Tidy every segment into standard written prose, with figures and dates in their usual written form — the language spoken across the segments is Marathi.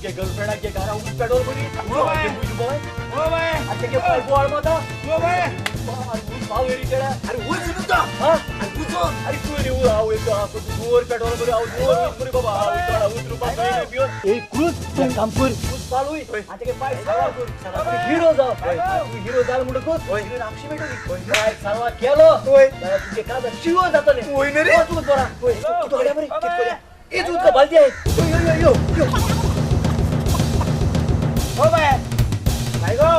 तुझे गर्लफ्रेंड के घर उस पेट्रोल भरी ओ भाई ओ भाई अच्छा के पाइप वाल मत ओ भाई पाव एरी तेरा अरे वो सुनो तो हां अरे पूछो अरे तू रे वो आओ एक आपको दूर पेट्रोल भरी आओ दूर मुरे बाबा आओ तोड़ा उस रुपया पे पियो ए क्रूज क्या काम कर उस पाल हुई अच्छा के पाइप सावा कर हीरो जाओ तू हीरो जाल मुंड को हीरो राक्षी बेटो ओय पाइप सावा केलो ओय तुझे का शिव जातो ने ओय ने रे तू तोरा ओय तू गाड्या बरे कित कोल्या ए दूध का बाल्टी आहे यो यो ओ भाई भाई गो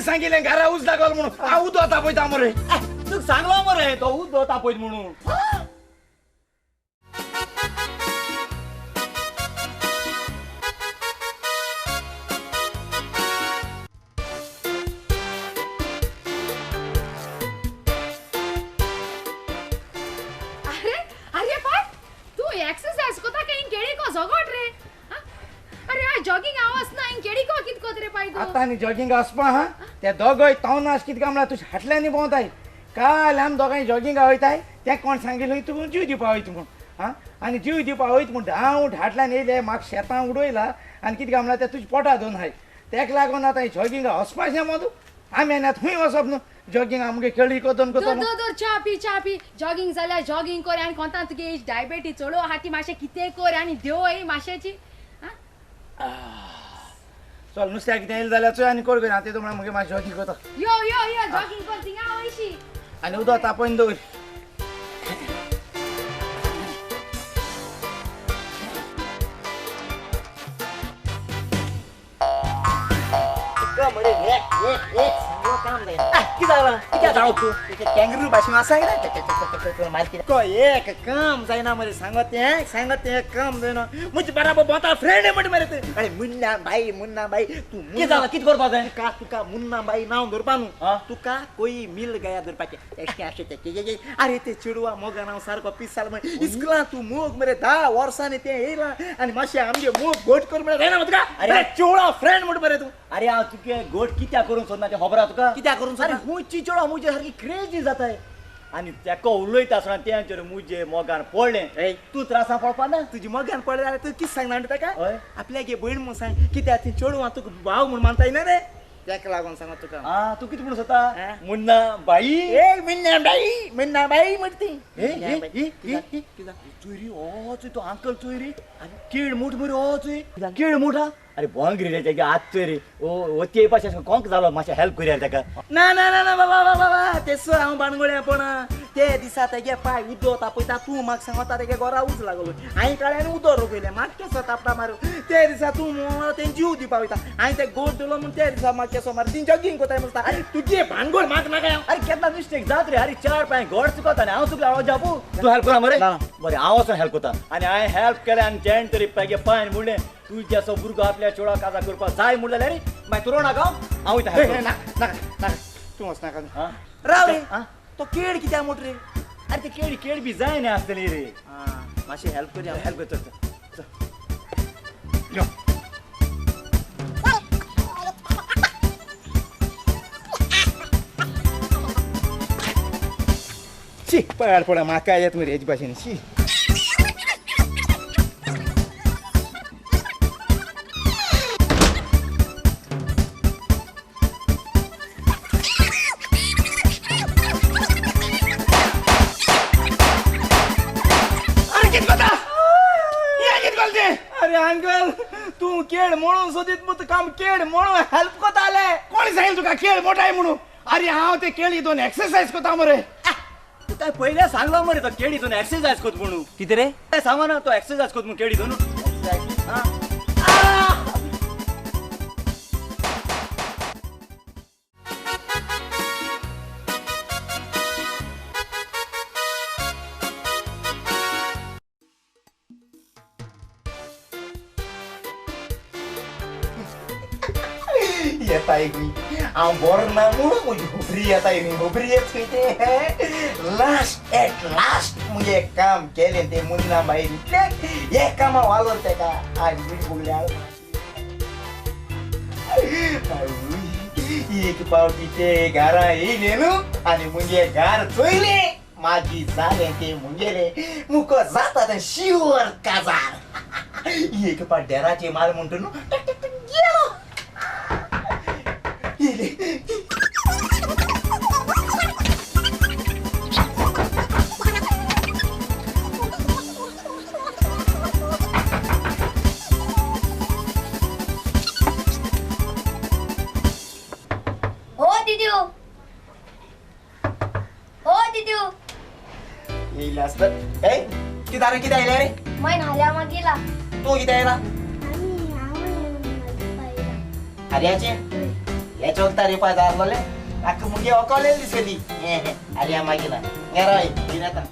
सांगितले घरा ऊस लागल म्हणून आ उदो तापयत आमरे तू सांगलो मरे तो उदो तापयत म्हणून अरे अरे पण तू एक्सरसाइज कोता केन केडी को जगोट रे अरे आ जॉगिंग आवाज ना इन केडी को कित कोत रे पाय तू आता नी जॉगिंग आसपा हा त्या दोगय तावनास कित कामला तू हाटल्यानी बोंताय काल आम दोगाय जॉगिंग आवयताय त्या कोण सांगितलं तू जीव दिवपा वयत म्हणून हा आणि जीव दिवपा वयत म्हणून धांव हाटल्यान येयले म्हाक शेतां उडयला आणि कित कामला त्या तुझ पोटा दोन हाय तेक लागून आता जॉगिंग वचपाचें मदू आमी आनी थंय वचप न्हू जॉगिंग आमगे खेळी कोतन कोतन दो चा पी जॉगिंग जाल्या जॉगिंग कर आणि कोणता तुगे डायबिटीज चढो हाटी माशे किते कर आणि देव ही माशेची चल नुस्त्या कितें येयलें जाल्यार चोय आनी कोर गय ते म्हणून मगे मातशें जॉगिंग करता यो यो यो जॉगिंग कर थिंगा वयशी आनी उदक तापयन दवर मरे एक काम दे की जाला किती जाऊ तू ते कॅंगरू भाषा असा आहे ना मार के को एक काम जायना मरे सांगत ते काम जायना मुझे बराबर बता फ्रेंड आहे मरे ते अरे मुन्ना भाई तू की जाला किती करपा जाय का तुका मुन्ना बाई नाव धरपानु तुका कोई मिल गया धरपाके एके असे ते अरे ते चिडवा मोगा नाव सारको पिसाल मरे इस्कला तू मोग मरे 10 वर्षाने ते येला आणि माशे आमगे मोग गोट कर मरे जायना मत का अरे चोळा फ्रेंड मट मरे तू अरे आ तुके गोट कित्या करून सोडना खबरा तुका कित्या करून अरे मुची चोळा मुजे सारखी क्रेजी जाताय आणि त्याका उलयता आसतना त्यांचेर मुजे मोगान पडले तू त्रासा पडपा ना तुझी मोगान पडले जाल्यार तू किस सांगना ताका हय आपल्या गे बहीण म्हण सांग कित्या ती चोळवा तुका भाव म्हण मानता येना रे त्याक लागून सांगत तुका तू किती म्हणत होता मुन्ना बाई मुन्ना बाई म्हणती चोरी ओ तो अंकल चोरी आणि कीड मोठ मरे ओ चोरी कीड मोठा अरे भोंगरी रे तेगे आत चोरी ओ ते पाशे कोंक जालो मातशे हेल्प करूया तेका ना बाबा तेसो हांव बाणगोळ्या पण ते दिसा तेगे पाय उदो तापयता तू म्हाक सांगता तेगे गोरा उच लागलो हांवें काळ्यान उदो रोखयलें म्हाक केसो तापता मारू ते दिसा तू ते जीव दिवपा वयता हांवें ते गोट दिलो म्हूण ते दिसा म्हाक केसो मार ती जॉगिंग कोताय म्हणटा अरे तुजे भानगोळ म्हाक नाका अरे केन्ना मिस्टेक जात रे अरे 4 पाय गोड चुकता आनी हांव चुकला जापू तू हेल्प करा मरे बरें हांव वचून हेल्प करता आनी हांवें हेल्प केलें आनी जेण तरी पाय पांय म्हणलें तुझ्या असो भुरगो आपल्या चोळा काजा करपा जाय म्हणलें रे मागीर तूं नाका हांव वयता हेल्प नाका तूं वच नाका राव रे तो केड कित्याक मोठ रे अरे ते केड बी जाय न्ही आसतली रे मातशें हेल्प करया हेल्प करता शी पळाड पळा म्हाका येत मरे हेजे भाशेन शी अरे अंकल तू केड म्हणून सोदीत मत काम केड म्हणून हेल्प कोता आले कोणी सांगितलं तुका केड मोठा आहे म्हणून अरे हांव ते केळी दोन एक्सरसाइज कोता मरे तू काय पहिले सांगलो मरे तो केडी दोन एक्सरसाइज कोत म्हणून किती रे काय सांगा ना तो एक्सरसाइज कोत म्हणून केडी दोन येताय मी हांव बरो ना म्हणून म्हजी होबरी येताय न्ही होबरी येत ते लास्ट एट लास्ट मुगे एक काम केलें ते मुन्ना बाई एक कामा वालोर तेका आज मी बोगल्या एक पावटी ते घरा येयले न्हू आनी मुगे घर चोयले मागी जाले ते मुगेले मुको जाता ते शिवर काजार एक पाड्याराचे माल म्हणतो न्हू गेलो येईल असत ए किती आले रे मैं नाल्या मग गेला तू किती यायला हरियाचे याच्या वक्ता रे पाय दारले अख्ख मुगे ओकवलेली दिसली हरिया मागेला गेराय दिनाता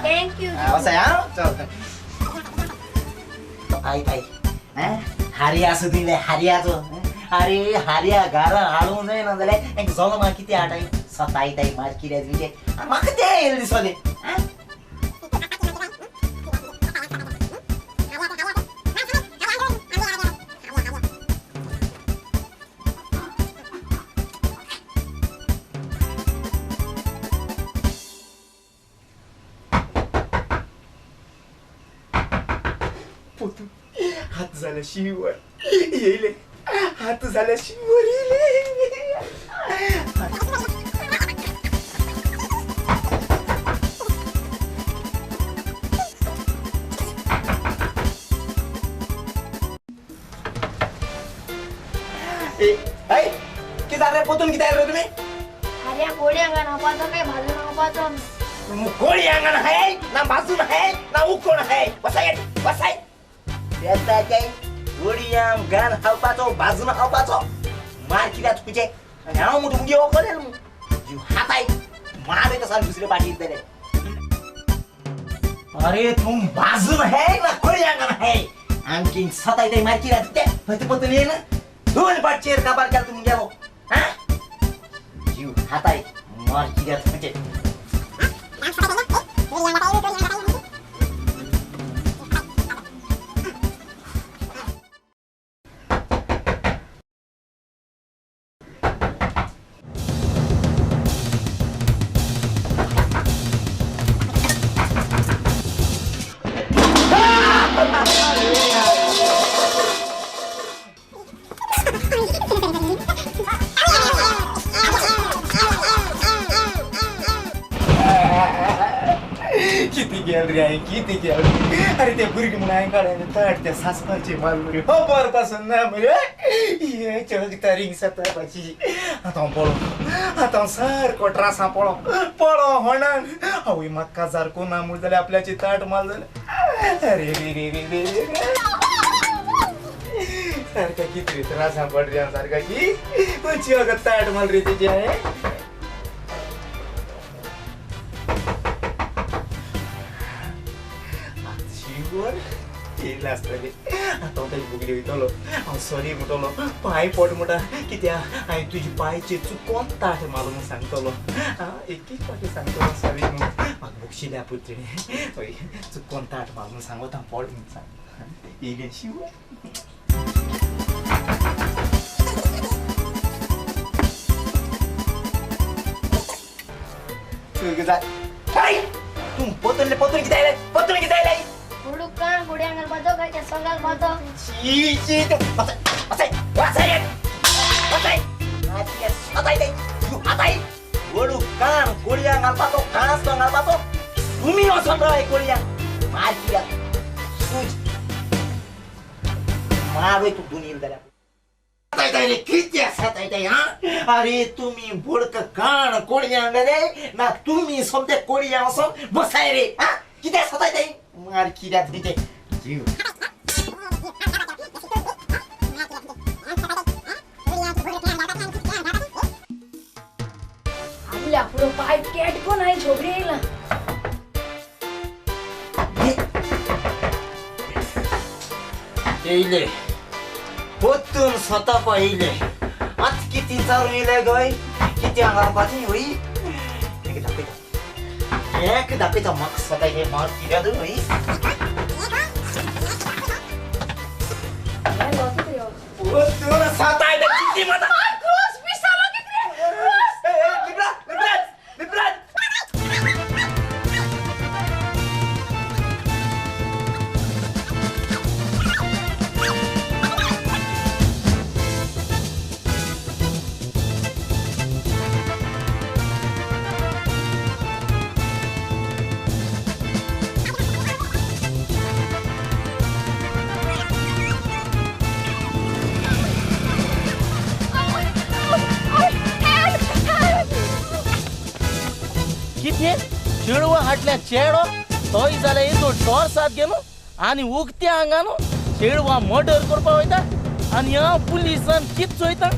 थँक्यू असं आहे चल आई हारिया असं दिले हारियाचं अरे हारिया गारा हाडून जाय ना जाल्यार एक जल्मा किती आटाय सताय ताई मार किऱ्याच विजय म्हाका ते येयले दिसले हात झाला शिवर येईले हात झाला शिवर येईले किती रे पोतून किती रे तुम्ही अरे कोडी अंगण हपातो काय भाजून हपातो कोळी अंगण आहे ना बाजून आहे ना उकोण आहे बसाय बसाय त्याचा काय कोळीयाम गान हपाचो बाजून हपाचो मार किल्यात तुझे आणि हांव मोठं मुगे ओकलेल जीव हाताय मारे कसा दुसरे पाठी दिले अरे तुम बाजून है ना कोळी अंगण है आणखी सताय ते मार किल्यात ते फक्त पतन ये ना दोन पाचेर काबार केला तुम्ही गेलो हा जीव हाताय मार किल्यात तुझे किती गेल अरे ते बुरगी म्हणून आहे काढायला ताट त्या सासपाचे मालमुरी हो बर पासून ना म्हणजे ये चौक तारीख सतापाची आता पळो आता सर कोटरा सापळो पळो होणार हवी मक्का जार कोणा मूळ झाले आपल्याची ताट माल झाले अरे रे रे रे रे रे सारखा किती त्रास सापड रे सारखा की तुझी अगं ताट माल रे त्याची आहे केला असतले आता तरी बुगली वयतलो हांव सॉरी म्हणटलो पांय पोट म्हणटा कित्या हांवें तुजी पांयचे चुकोन ताट मारून सांगतलो एकच फावटी सांगतलो सॉरी म्हणून म्हाका बक्षिल्या पुत्रिणे हय चुकोन ताट मारून सांगता पोट म्हणून सांग येयले शिव तू पोतून किती आयले हुडुकान गुडी अंगण बाजो काय त्या संगाल बाजो ची ची बसाय आता इथे तू आता गोडू कान कोळिया घालपातो कानास तो घालपातो तुम्ही असं राय कोळिया मार किया सूज मार तू दुनिया दला रे किती असत आहे हा अरे तुम्ही बोडक कान कोळिया अंगले ना तुम्ही सोबते कोळिया असो बसाय रे हा किती असत आहे मार किया तिथे जीव पुढं पाय कॅट कोण आहे झोबरी येईल येईले होतून स्वतः पाहिले आज किती चालून येईल गय किती अंगावर पाठी होई एक दाखवायचा मग स्वतः हे मार किती दू होई होतून स्वतः किती मत क्रूज पिसालो किती किती चेडवा हाटल्या चेडो तोय जाल्या येतो टॉर साथ घेनो आणि उगत्या अंगानो चेडवा मर्डर करपा वयता आणि ह्या पुलिसान कित चोयता